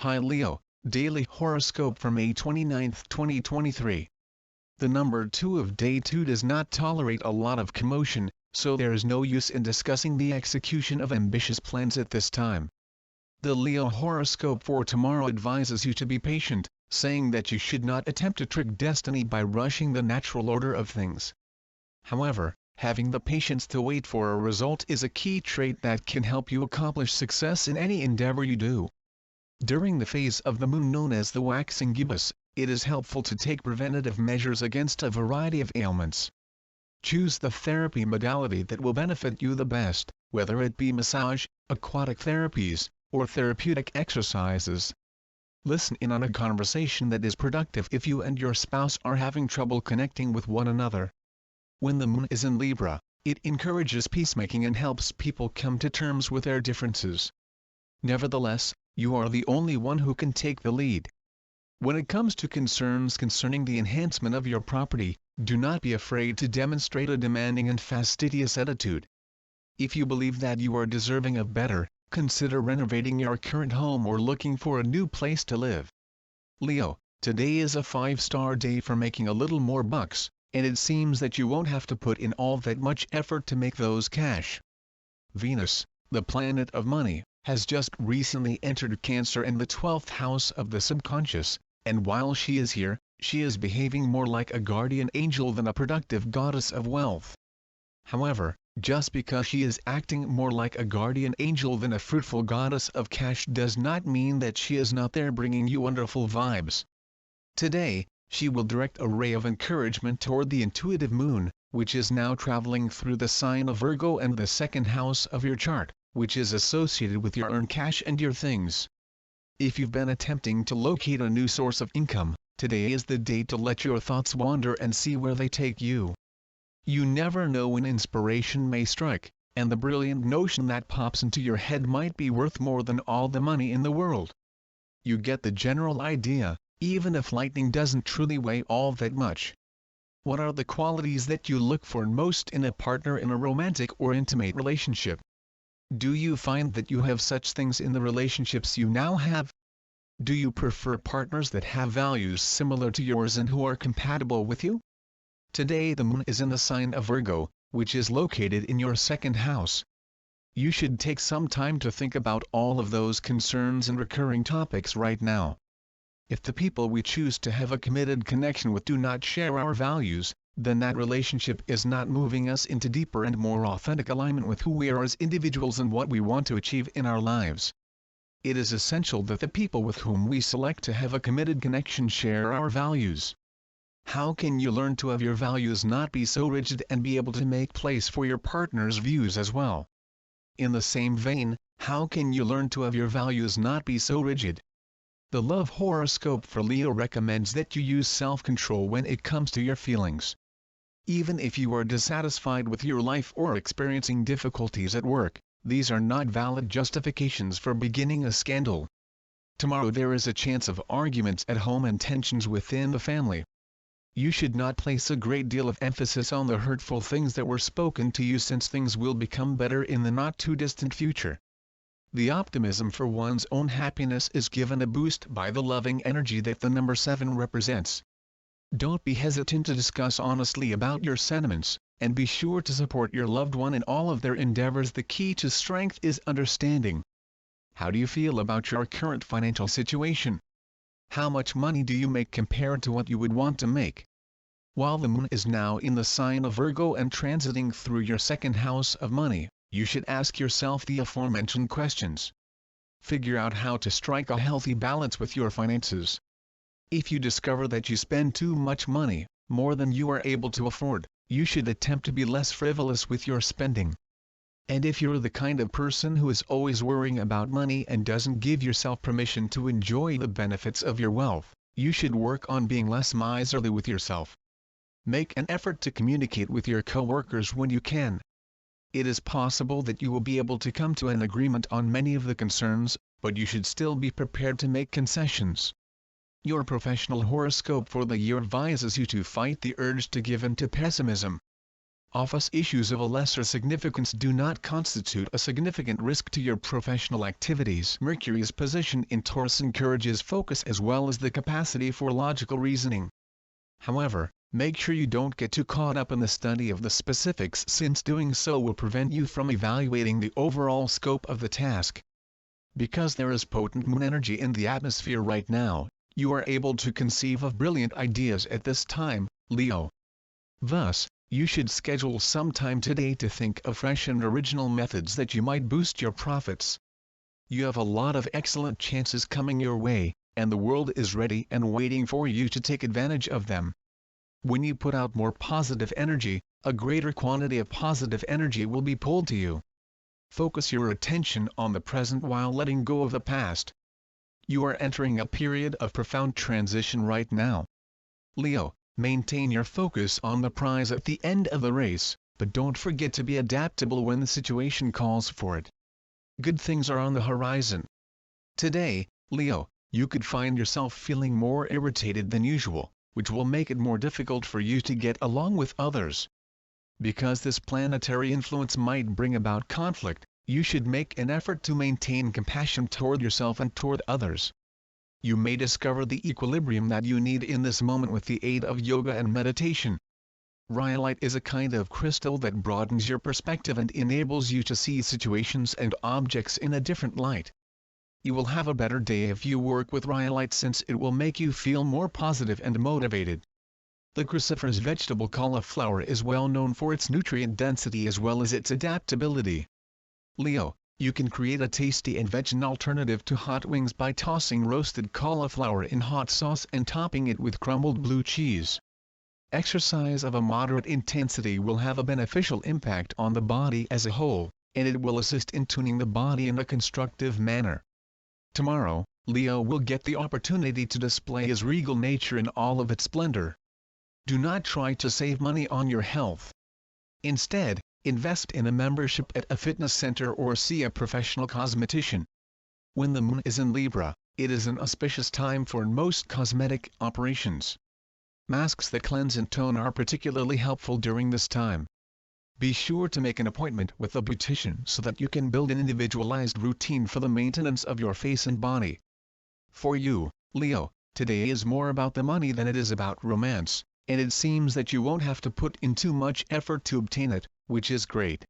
Hi Leo, Daily Horoscope for May 29, 2023. The number 2 of day 2 does not tolerate a lot of commotion, so there is no use in discussing the execution of ambitious plans at this time. The Leo horoscope for tomorrow advises you to be patient, saying that you should not attempt to trick destiny by rushing the natural order of things. However, having the patience to wait for a result is a key trait that can help you accomplish success in any endeavor you do. During the phase of the moon known as the waxing gibbous, it is helpful to take preventative measures against a variety of ailments. Choose the therapy modality that will benefit you the best, whether it be massage, aquatic therapies, or therapeutic exercises. Listen in on a conversation that is productive if you and your spouse are having trouble connecting with one another. When the moon is in Libra, it encourages peacemaking and helps people come to terms with their differences. Nevertheless, you are the only one who can take the lead. When it comes to concerns concerning the enhancement of your property, do not be afraid to demonstrate a demanding and fastidious attitude. If you believe that you are deserving of better, consider renovating your current home or looking for a new place to live. Leo, today is a 5-star day for making a little more bucks, and it seems that you won't have to put in all that much effort to make those cash. Venus, the planet of money, has just recently entered Cancer in the 12th house of the subconscious, and while she is here, she is behaving more like a guardian angel than a productive goddess of wealth. However, just because she is acting more like a guardian angel than a fruitful goddess of cash does not mean that she is not there bringing you wonderful vibes. Today, she will direct a ray of encouragement toward the intuitive moon, which is now traveling through the sign of Virgo and the second house of your chart, which is associated with your earned cash and your things. If you've been attempting to locate a new source of income, today is the day to let your thoughts wander and see where they take you. You never know when inspiration may strike, and the brilliant notion that pops into your head might be worth more than all the money in the world. You get the general idea, even if lightning doesn't truly weigh all that much. What are the qualities that you look for most in a partner in a romantic or intimate relationship? Do you find that you have such things in the relationships you now have? Do you prefer partners that have values similar to yours and who are compatible with you? Today the moon is in the sign of Virgo, which is located in your second house. You should take some time to think about all of those concerns and recurring topics right now. If the people we choose to have a committed connection with do not share our values, then that relationship is not moving us into deeper and more authentic alignment with who we are as individuals and what we want to achieve in our lives. It is essential that the people with whom we select to have a committed connection share our values. How can you learn to have your values not be so rigid and be able to make place for your partner's views as well? In the same vein, how can you learn to have your values not be so rigid? The love horoscope for Leo recommends that you use self-control when it comes to your feelings. Even if you are dissatisfied with your life or experiencing difficulties at work, these are not valid justifications for beginning a scandal. Tomorrow there is a chance of arguments at home and tensions within the family. You should not place a great deal of emphasis on the hurtful things that were spoken to you, since things will become better in the not too distant future. The optimism for one's own happiness is given a boost by the loving energy that the number 7 represents. Don't be hesitant to discuss honestly about your sentiments, and be sure to support your loved one in all of their endeavors. The key to strength is understanding. How do you feel about your current financial situation? How much money do you make compared to what you would want to make? While the moon is now in the sign of Virgo and transiting through your second house of money, you should ask yourself the aforementioned questions. Figure out how to strike a healthy balance with your finances. If you discover that you spend too much money, more than you are able to afford, you should attempt to be less frivolous with your spending. And if you're the kind of person who is always worrying about money and doesn't give yourself permission to enjoy the benefits of your wealth, you should work on being less miserly with yourself. Make an effort to communicate with your co-workers when you can. It is possible that you will be able to come to an agreement on many of the concerns, but you should still be prepared to make concessions. Your professional horoscope for the year advises you to fight the urge to give in to pessimism. Office issues of a lesser significance do not constitute a significant risk to your professional activities. Mercury's position in Taurus encourages focus as well as the capacity for logical reasoning. However, make sure you don't get too caught up in the study of the specifics, since doing so will prevent you from evaluating the overall scope of the task. Because there is potent moon energy in the atmosphere right now, you are able to conceive of brilliant ideas at this time, Leo. Thus, you should schedule some time today to think of fresh and original methods that you might boost your profits. You have a lot of excellent chances coming your way, and the world is ready and waiting for you to take advantage of them. When you put out more positive energy, a greater quantity of positive energy will be pulled to you. Focus your attention on the present while letting go of the past. You are entering a period of profound transition right now. Leo, maintain your focus on the prize at the end of the race, but don't forget to be adaptable when the situation calls for it. Good things are on the horizon. Today, Leo, you could find yourself feeling more irritated than usual, which will make it more difficult for you to get along with others. Because this planetary influence might bring about conflict, you should make an effort to maintain compassion toward yourself and toward others. You may discover the equilibrium that you need in this moment with the aid of yoga and meditation. Rhyolite is a kind of crystal that broadens your perspective and enables you to see situations and objects in a different light. You will have a better day if you work with rhyolite, since it will make you feel more positive and motivated. The cruciferous vegetable cauliflower is well known for its nutrient density as well as its adaptability. Leo, you can create a tasty and vegan alternative to hot wings by tossing roasted cauliflower in hot sauce and topping it with crumbled blue cheese. Exercise of a moderate intensity will have a beneficial impact on the body as a whole, and it will assist in tuning the body in a constructive manner. Tomorrow, Leo will get the opportunity to display his regal nature in all of its splendor. Do not try to save money on your health. Instead, invest in a membership at a fitness center or see a professional cosmetician. When the moon is in Libra, it is an auspicious time for most cosmetic operations. Masks that cleanse and tone are particularly helpful during this time. Be sure to make an appointment with a beautician so that you can build an individualized routine for the maintenance of your face and body. For you, Leo, today is more about the money than it is about romance, and it seems that you won't have to put in too much effort to obtain it, which is great.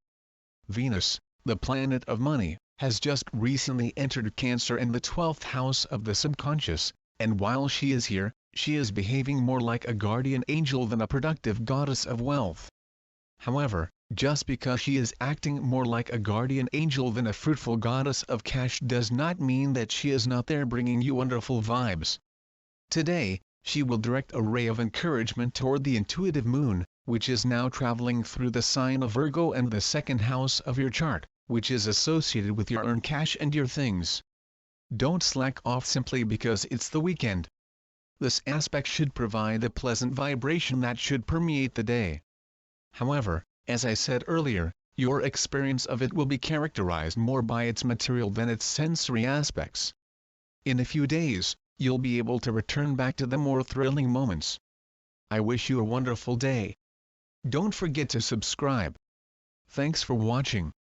Venus, the planet of money, has just recently entered Cancer in the 12th house of the subconscious, and while she is here, she is behaving more like a guardian angel than a productive goddess of wealth. However, just because she is acting more like a guardian angel than a fruitful goddess of cash does not mean that she is not there bringing you wonderful vibes. Today, she will direct a ray of encouragement toward the intuitive moon, which is now traveling through the sign of Virgo and the second house of your chart, which is associated with your earned cash and your things. Don't slack off simply because it's the weekend. This aspect should provide a pleasant vibration that should permeate the day. However, as I said earlier, your experience of it will be characterized more by its material than its sensory aspects. In a few days, you'll be able to return back to the more thrilling moments. I wish you a wonderful day. Don't forget to subscribe. Thanks for watching.